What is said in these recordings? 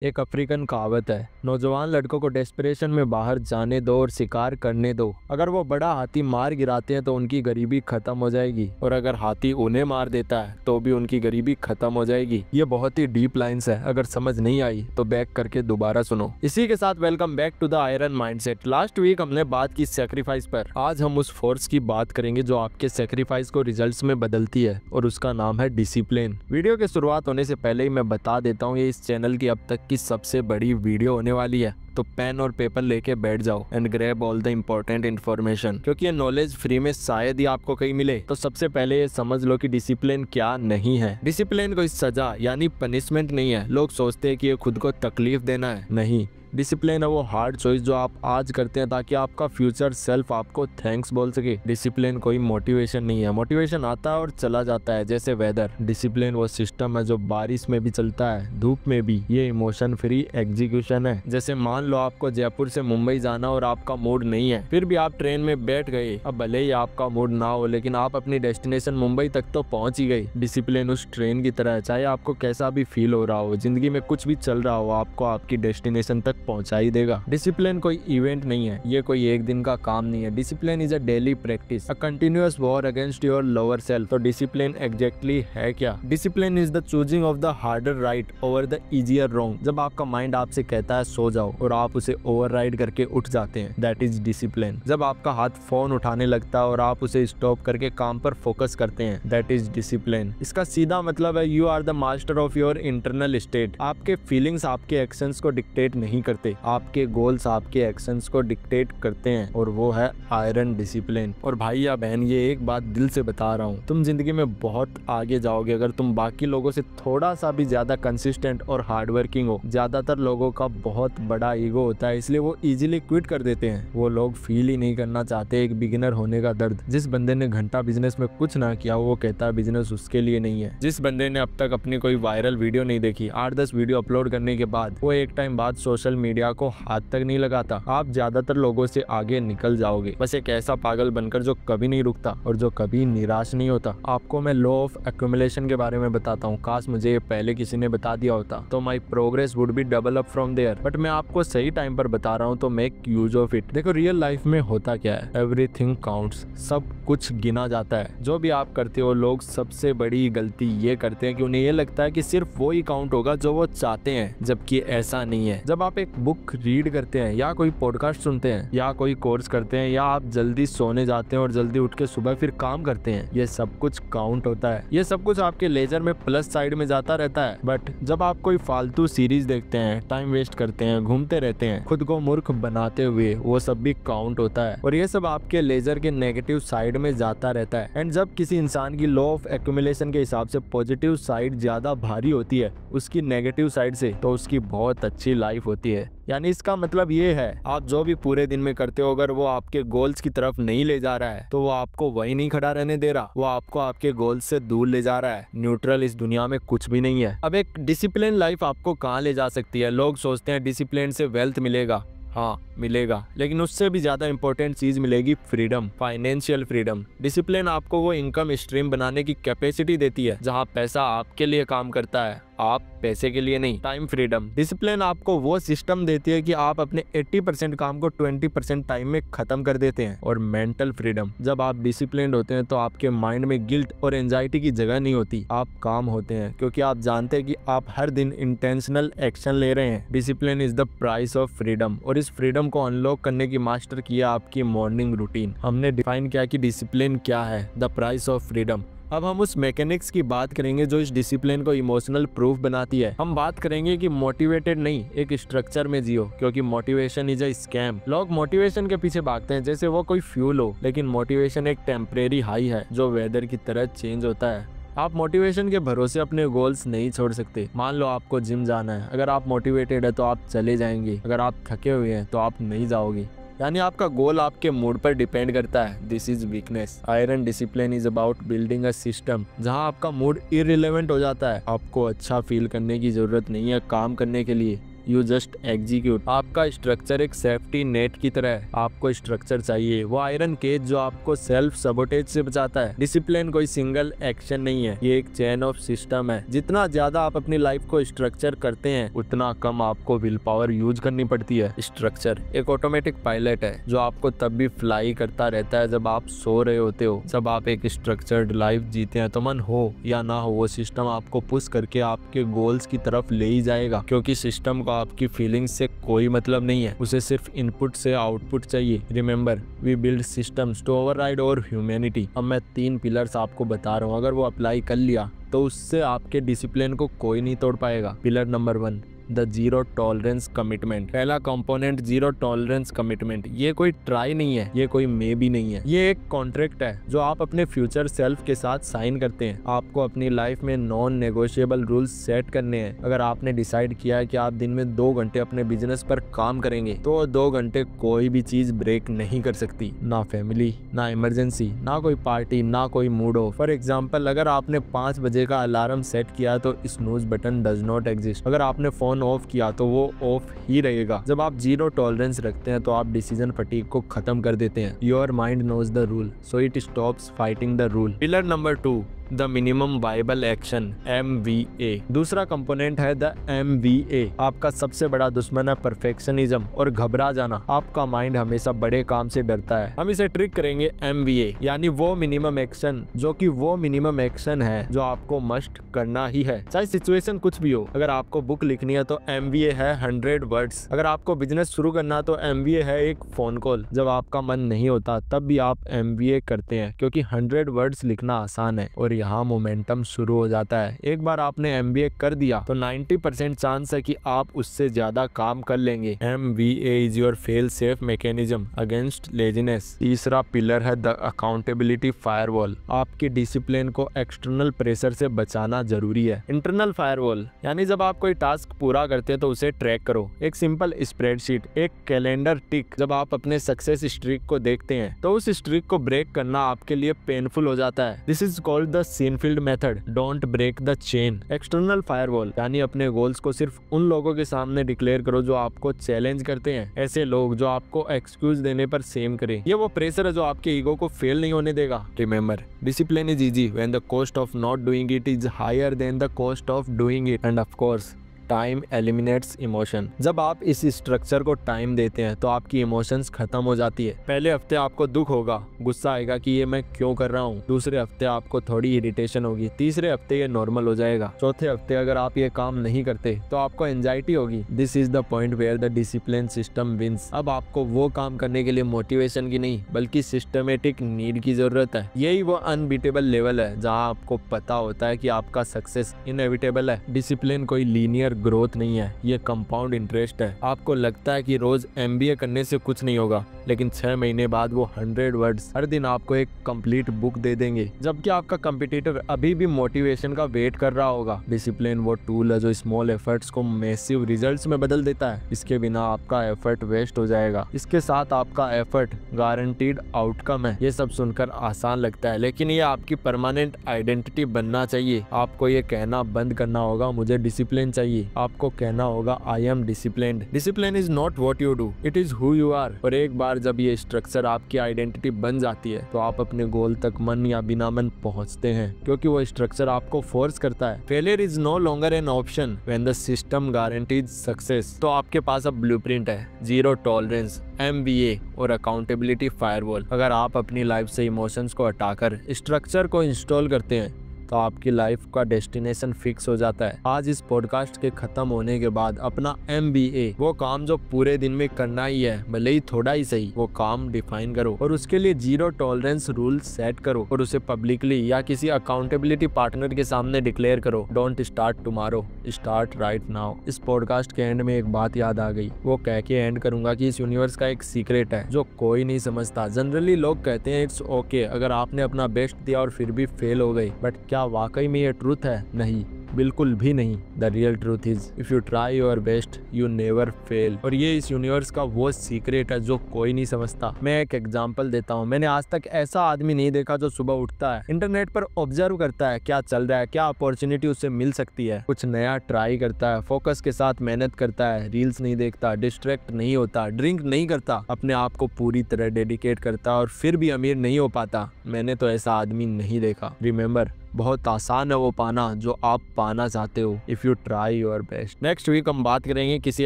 एक अफ्रीकन कहावत है, नौजवान लड़कों को डेस्परेशन में बाहर जाने दो और शिकार करने दो। अगर वो बड़ा हाथी मार गिराते हैं तो उनकी गरीबी खत्म हो जाएगी, और अगर हाथी उन्हें मार देता है तो भी उनकी गरीबी खत्म हो जाएगी। ये बहुत ही डीप लाइंस है, अगर समझ नहीं आई तो बैक करके दोबारा सुनो। इसी के साथ welcome back to the iron mindset. Last week हमने बात की सेक्रीफाइस पर। आज हम उस फोर्स की बात करेंगे जो आपके सेक्रीफाइस को रिजल्ट्स में बदलती है, और उसका नाम है डिसिप्लिन। वीडियो के शुरुआत होने से पहले ही मैं बता देता हूँ, ये इस चैनल की अब तक की सबसे बड़ी वीडियो होने वाली है, तो पेन और पेपर लेके बैठ जाओ and grab all the important information, क्योंकि ये नॉलेज फ्री में शायद ही आपको कहीं मिले। तो सबसे पहले ये समझ लो कि डिसिप्लिन क्या नहीं है। डिसिप्लिन कोई सजा यानी पनिशमेंट नहीं है। लोग सोचते हैं कि ये खुद को तकलीफ देना है, नहीं। डिसिप्लिन है वो हार्ड चॉइस जो आप आज करते हैं ताकि आपका फ्यूचर सेल्फ आपको थैंक्स बोल सके। डिसिप्लिन कोई मोटिवेशन नहीं है। मोटिवेशन आता है और चला जाता है जैसे वेदर। डिसिप्लिन वो सिस्टम है जो बारिश में भी चलता है, धूप में भी। ये इमोशन फ्री एग्जीक्यूशन है। जैसे मान लो आपको जयपुर से मुंबई जाना और आपका मूड नहीं है, फिर भी आप ट्रेन में बैठ गए। अब भले ही आपका मूड ना हो, लेकिन आप अपनी डेस्टिनेशन मुंबई तक तो पहुंच ही गई। डिसिप्लिन उस ट्रेन की तरह है, चाहे आपको कैसा भी फील हो रहा हो, जिंदगी में कुछ भी चल रहा हो, आपको आपकी डेस्टिनेशन तक पहुंचा ही देगा। डिसिप्लिन कोई इवेंट नहीं है, ये कोई एक दिन का काम नहीं है। Discipline is a daily practice, a continuous war against your lower self. तो डिसिप्लिन एग्जैक्टली है क्या? Discipline is the choosing of the harder right over the easier wrong. जब आपका माइंड आपसे कहता है सो जाओ और आप उसे ओवरराइड करके उठ जाते हैं, दैट इज डिसिप्लिन। जब आपका हाथ फोन उठाने लगता है और आप उसे स्टॉप करके काम पर फोकस करते हैं, दैट इज डिसिप्लिन। इसका सीधा मतलब है you are the master of your internal state. आपके फीलिंग्स आपके एक्शंस को डिक्टेट नहीं करते, आपके गोल्स आपके एक्शंस को डिक्टेट करते हैं, और वो है आयरन डिसिप्लिन। और भाई या बहन, ये एक बात दिल से बता रहा हूँ, तुम जिंदगी में बहुत आगे जाओगे अगर तुम बाकी लोगों से थोड़ा सा भी ज्यादा कंसिस्टेंट और हार्डवर्किंग हो। ज्यादातर लोगों का बहुत बड़ा ईगो होता है, इसलिए वो इजीली क्विट कर देते हैं। वो लोग फील ही नहीं करना चाहते एक बिगिनर होने का दर्द। जिस बंदे ने घंटा बिजनेस में कुछ ना किया, वो कहता है बिजनेस उसके लिए नहीं है। जिस बंदे ने अब तक अपनी कोई वायरल वीडियो नहीं देखी, 8-10 वीडियो अपलोड करने के बाद वो एक टाइम बाद सोशल मीडिया को हाथ तक नहीं लगाता, आप ज्यादातर लोगों से आगे निकल जाओगे। बस एक ऐसा पागल बनकर जो कभी नहीं रुकता और जो कभी निराश नहीं होता। आपको मैं लॉ ऑफ एक्यूमुलेशन के बारे में बताता हूँ। काश मुझे ये पहले किसी ने बता दिया होता, तो my progress would be double up from there. But मैं आपको सही टाइम पर बता रहा हूँ, तो मेक यूज ऑफ इट। देखो, रियल लाइफ में होता क्या है, एवरीथिंग काउंट्स। सब कुछ गिना जाता है। जो भी आप करते हो, लोग सबसे बड़ी गलती ये करते हैं कि उन्हें ये लगता है कि सिर्फ वो ही काउंट होगा जो वो चाहते हैं, जबकि ऐसा नहीं है। जब आप एक बुक रीड करते हैं, या कोई पॉडकास्ट सुनते हैं, या कोई कोर्स करते हैं, या आप जल्दी सोने जाते हैं और जल्दी उठ के सुबह फिर काम करते हैं, ये सब कुछ काउंट होता है। ये सब कुछ आपके लेजर में प्लस साइड में जाता रहता है। बट जब आप कोई फालतू सीरीज देखते हैं, टाइम वेस्ट करते हैं, घूमते रहते हैं, खुद को मूर्ख बनाते हुए, वो सब भी काउंट होता है। और ये सब आपके लेजर के नेगेटिव साइड में जाता रहता है। एंड जब किसी इंसान की लॉ ऑफ एक्यूमुलेशन के हिसाब से पॉजिटिव साइड ज्यादा भारी होती है उसकी नेगेटिव साइड से, तो उसकी बहुत अच्छी लाइफ होती है। यानी इसका मतलब ये है, आप जो भी पूरे दिन में करते हो, अगर वो आपके गोल्स की तरफ नहीं ले जा रहा है, तो वो आपको वही नहीं खड़ा रहने दे रहा, वो आपको आपके गोल्स से दूर ले जा रहा है। न्यूट्रल इस दुनिया में कुछ भी नहीं है। अब एक डिसिप्लिन लाइफ आपको कहाँ ले जा सकती है? लोग सोचते हैं डिसिप्लिन से वेल्थ मिलेगा। हाँ, मिलेगा, लेकिन उससे भी ज्यादा इंपॉर्टेंट चीज मिलेगी, फ्रीडम, फाइनेंशियल फ्रीडम। डिसिप्लिन आपको वो इनकम स्ट्रीम बनाने की कैपेसिटी देती है जहाँ पैसा आपके लिए काम करता है, आप पैसे के लिए नहीं। टाइम फ्रीडम, डिसिप्लिन आपको वो सिस्टम देती है कि आप अपने 80% काम को 20% टाइम में खत्म कर देते हैं। और मेंटल फ्रीडम, जब आप डिसिप्लिन होते हैं तो आपके माइंड में गिल्ट और एंजाइटी की जगह नहीं होती, आप काम होते हैं क्योंकि आप जानते हैं कि आप हर दिन इंटेंशनल एक्शन ले रहे हैं। Discipline is the price of freedom, और इस फ्रीडम को अनलॉक करने की मास्टर किया आपकी मॉर्निंग रूटीन। हमने डिफाइन किया कि डिसिप्लिन क्या है, द प्राइस ऑफ फ्रीडम। अब हम उस मैकेनिक्स की बात करेंगे जो इस डिसिप्लिन को इमोशनल प्रूफ बनाती है। हम बात करेंगे कि मोटिवेटेड नहीं, एक स्ट्रक्चर में जियो, क्योंकि मोटिवेशन इज अ स्कैम। लोग मोटिवेशन के पीछे भागते हैं जैसे वो कोई फ्यूल हो, लेकिन मोटिवेशन एक टेम्परेरी हाई है जो वेदर की तरह चेंज होता है। आप मोटिवेशन के भरोसे अपने गोल्स नहीं छोड़ सकते। मान लो आपको जिम जाना है, अगर आप मोटिवेटेड है तो आप चले जाएंगे, अगर आप थके हुए हैं तो आप नहीं जाओगे। यानी आपका गोल आपके मूड पर डिपेंड करता है। This is weakness. Iron discipline is about building a system जहां आपका मूड इररिलेवेंट हो जाता है। आपको अच्छा फील करने की जरूरत नहीं है काम करने के लिए, यू जस्ट एग्जीक्यूट। आपका स्ट्रक्चर एक सेफ्टी नेट की तरह है। आपको स्ट्रक्चर चाहिए, वो आयरन केज जो आपको सेल्फ सबोटेज से बचाता है। डिसिप्लिन कोई सिंगल एक्शन नहीं है, ये एक चेन ऑफ सिस्टम है। जितना ज्यादा आप अपनी लाइफ को स्ट्रक्चर करते हैं उतना कम आपको विल पावर यूज करनी पड़ती है। स्ट्रक्चर एक ऑटोमेटिक पायलट है जो आपको तब भी फ्लाई करता रहता है जब आप सो रहे होते हो। जब आप एक स्ट्रक्चर्ड लाइफ जीते हैं तो मन हो या ना हो वो सिस्टम आपको पुश करके आपके गोल्स की तरफ ले ही जाएगा, क्योंकि सिस्टम को आपकी फीलिंग्स से कोई मतलब नहीं है, उसे सिर्फ इनपुट से आउटपुट चाहिए। Remember, we build systems to override our humanity. अब मैं 3 पिलर्स आपको बता रहा हूँ, अगर वो अप्लाई कर लिया तो उससे आपके डिसिप्लिन को कोई नहीं तोड़ पाएगा। Pillar number 1, the zero tolerance commitment. पहला कंपोनेंट जीरो टॉलरेंस कमिटमेंट। ये कोई ट्राई नहीं है, ये कोई मे भी नहीं है, ये एक कॉन्ट्रैक्ट है जो आप अपने फ्यूचर सेल्फ के साथ साइन करते हैं। आपको अपनी लाइफ में नॉन नेगोशिएबल रूल्स सेट करने हैं। अगर आपने डिसाइड किया है कि आप दिन में 2 घंटे अपने बिजनेस पर काम करेंगे तो 2 घंटे कोई भी चीज ब्रेक नहीं कर सकती, ना फैमिली, ना इमरजेंसी, ना कोई पार्टी, ना कोई मूड ऑफ। फॉर एग्जाम्पल, अगर आपने 5 बजे का अलार्म सेट किया तो snooze button does not exist. अगर आपने फोन ऑफ किया तो वो ऑफ ही रहेगा। जब आप जीरो टॉलरेंस रखते हैं तो आप डिसीजन फटीग को खत्म कर देते हैं। Your mind knows the rule so it stops fighting the rule. Pillar number 2, the minimum viable action, MVA। दूसरा कंपोनेंट है द MVA। आपका सबसे बड़ा दुश्मन है परफेक्शनिज्म और घबरा जाना। आपका माइंड हमेशा बड़े काम से डरता है। हम इसे ट्रिक करेंगे MVA, यानी वो मिनिमम एक्शन जो कि वो मिनिमम एक्शन है जो आपको मस्ट करना ही है, चाहे सिचुएशन कुछ भी हो। अगर आपको बुक लिखनी है तो MVA है 100 वर्ड्स। अगर आपको बिजनेस शुरू करना तो MVA है एक फोन कॉल। जब आपका मन नहीं होता तब भी आप MVA करते हैं, क्योंकि 100 वर्ड्स लिखना आसान है और यहाँ मोमेंटम शुरू हो जाता है। एक बार आपने MBA कर दिया तो 90% चांस है कि आप उससे ज्यादा काम कर लेंगे। MVA is your fail safe mechanism against laziness. तीसरा पिलर है द अकाउंटेबिलिटी फायरवॉल। आपकी डिसिप्लिन को एक्सटर्नल प्रेशर से बचाना जरूरी है। इंटरनल फायरवॉल यानी जब आप कोई टास्क पूरा करते हैं तो उसे ट्रैक करो। एक सिंपल स्प्रेडशीट, एक कैलेंडर टिक। जब आप अपने सक्सेस स्ट्रीक को देखते हैं तो उस स्ट्रीक को ब्रेक करना आपके लिए पेनफुल हो जाता है। This is called the Seinfeld method, don't break the chain. External firewall यानी अपने गोल्स को सिर्फ उन लोगों के सामने डिक्लेयर करो जो आपको चैलेंज करते हैं। ऐसे लोग जो आपको एक्सक्यूज देने पर सेम करें। ये वो प्रेशर है जो आपके ईगो को फेल नहीं होने देगा। Remember, discipline is easy when the cost of not doing it is higher than the cost of doing it. And of course time eliminates emotion. जब आप इस स्ट्रक्चर को टाइम देते हैं तो आपकी इमोशंस खत्म हो जाती है। पहले हफ्ते आपको दुख होगा, गुस्सा आएगा कि ये मैं क्यों कर रहा हूँ। दूसरे हफ्ते आपको थोड़ी इरिटेशन होगी। तीसरे हफ्ते ये नॉर्मल हो जाएगा। चौथे हफ्ते अगर आप ये काम नहीं करते तो आपको एंजाइटी होगी। This is the point where the discipline system wins. अब आपको वो काम करने के लिए मोटिवेशन की नहीं बल्कि सिस्टमेटिक नीड की जरूरत है। यही वो अनबीटेबल लेवल है जहाँ आपको पता होता है कि आपका सक्सेस इनएविटेबल है। डिसिप्लिन कोई लीनियर ग्रोथ नहीं है, ये कंपाउंड इंटरेस्ट है। आपको लगता है कि रोज MBA करने से कुछ नहीं होगा, लेकिन 6 महीने बाद वो 100 वर्ड्स हर दिन आपको एक कंप्लीट बुक दे देंगे, जबकि आपका कंपटीटर अभी भी मोटिवेशन का वेट कर रहा होगा। डिसिप्लिन वो टूल है जो स्मॉल एफर्ट्स को मैसिव रिजल्ट्स में बदल देता है। इसके बिना आपका एफर्ट वेस्ट हो जाएगा, इसके साथ आपका एफर्ट गारंटीड आउटकम है। ये सब सुनकर आसान लगता है, लेकिन ये आपकी परमानेंट आइडेंटिटी बनना चाहिए। आपको ये कहना बंद करना होगा मुझे डिसिप्लिन चाहिए। आपको कहना होगा I am disciplined. Discipline is not what you do, it is who you are. और एक बार जब ये स्ट्रक्चर आपकी आइडेंटिटी बन जाती है तो आप अपने गोल तक मन या बिना मन पहुंचते हैं, क्योंकि वो स्ट्रक्चर आपको फोर्स करता है। Failure is no longer an option when the system guarantees success. तो आपके पास अब ब्लूप्रिंट है, जीरो टॉलरेंस, MBA और अकाउंटेबिलिटी फायरवॉल। अगर आप अपनी लाइफ से इमोशंस को हटाकर स्ट्रक्चर को इंस्टॉल करते हैं तो आपकी लाइफ का डेस्टिनेशन फिक्स हो जाता है। आज इस पॉडकास्ट के खत्म होने के बाद अपना MBA, वो काम जो पूरे दिन में करना ही है, भले ही थोड़ा ही सही, वो काम डिफाइन करो और उसके लिए जीरो टॉलरेंस रूल सेट करो और उसे पब्लिकली या किसी अकाउंटेबिलिटी पार्टनर के सामने डिक्लेयर करो। Don't start tomorrow, start right now. इस पॉडकास्ट के एंड में एक बात याद आ गई, वो कह के एंड करूंगा कि इस यूनिवर्स का एक सीक्रेट है जो कोई नहीं समझता। जनरली लोग कहते हैं इट्स ओके अगर आपने अपना बेस्ट दिया और फिर भी फेल हो गई, बट क्या वाकई में ये ट्रूथ है? नहीं। बिल्कुल भी नहीं। The real truth is if you try your best you never fail. और ये इस यूनिवर्स का वो सीक्रेट है जो कोई नहीं समझता। मैं एक एग्जांपल देता हूँ। मैंने आज तक ऐसा आदमी नहीं देखा जो सुबह उठता है, इंटरनेट पर ऑब्जर्व करता है क्या चल रहा है, क्या अपॉर्चुनिटी उससे मिल सकती है, कुछ नया ट्राई करता है, फोकस के साथ मेहनत करता है, रील्स नहीं देखता, डिस्ट्रैक्ट नहीं होता, ड्रिंक नहीं करता, अपने आप को पूरी तरह डेडिकेट करता और फिर भी अमीर नहीं हो पाता। मैंने तो ऐसा आदमी नहीं देखा। रिमेम्बर, बहुत आसान है वो पाना जो आप पाना चाहते हो if you try your best. Next week हम बात करेंगे किसी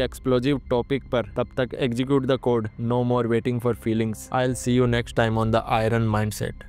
एक्सप्लोजिव टॉपिक पर। तब तक execute the code, no more waiting for feelings. I will see you next time on the iron mindset.